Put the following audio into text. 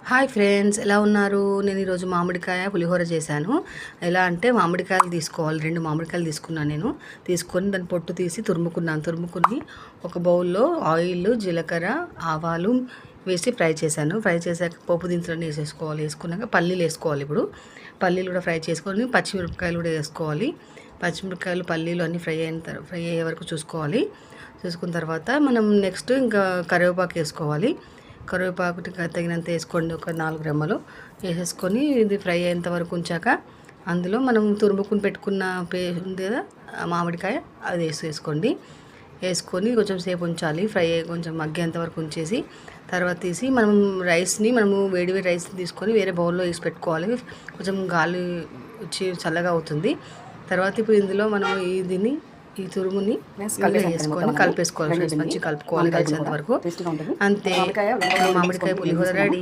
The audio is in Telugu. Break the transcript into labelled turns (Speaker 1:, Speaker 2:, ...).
Speaker 1: హాయ్ ఫ్రెండ్స్, ఎలా ఉన్నారు? నేను ఈరోజు మామిడికాయ పులిహోర చేశాను. ఎలా అంటే మామిడికాయలు తీసుకోవాలి, 2 మామిడికాయలు తీసుకున్నాను. తీసుకొని దాన్ని పొట్టు తీసి తురుముకుని ఒక బౌల్లో ఆయిల్, జీలకర్ర, ఆవాలు వేసి ఫ్రై చేశాను. ఫ్రై చేశాక పోపు దినుసులన్నీ వేసుకున్నాక పల్లీలు వేసుకోవాలి. ఇప్పుడు పల్లీలు కూడా ఫ్రై చేసుకొని పచ్చిమిరపకాయలు కూడా వేసుకోవాలి. పచ్చిమిరపకాయలు, పల్లీలు అన్నీ ఫ్రై అయ్యే వరకు చూసుకున్న తర్వాత మనం నెక్స్ట్ ఇంకా కరివేపాకు వేసుకోవాలి. కరివేపాకు తగినంత వేసుకోండి, ఒక 4 రెమ్మలు వేసేసుకొని ఇది ఫ్రై అయ్యేంత వరకు ఉంచాక అందులో మనం తురుముకుని పెట్టుకున్న ఉంది కదా మామిడికాయ, అది వేసుకోండి. వేసుకొని కొంచెం సేపు ఉంచాలి, ఫ్రై కొంచెం మగ్గేంత వరకు ఉంచేసి తర్వాత తీసి మనము వేడి రైస్ తీసుకొని వేరే బౌల్లో వేసి పెట్టుకోవాలి. కొంచెం గాలి వచ్చి చల్లగా అవుతుంది. తర్వాత ఇప్పుడు ఇందులో మనం ఈ తురుముని వేసుకొని కలిపేసుకోవాలి. మంచిగా కలుపుకోవాలి కలిసేంత వరకు. అంతే, మామిడికాయ పులిహోర రెడీ.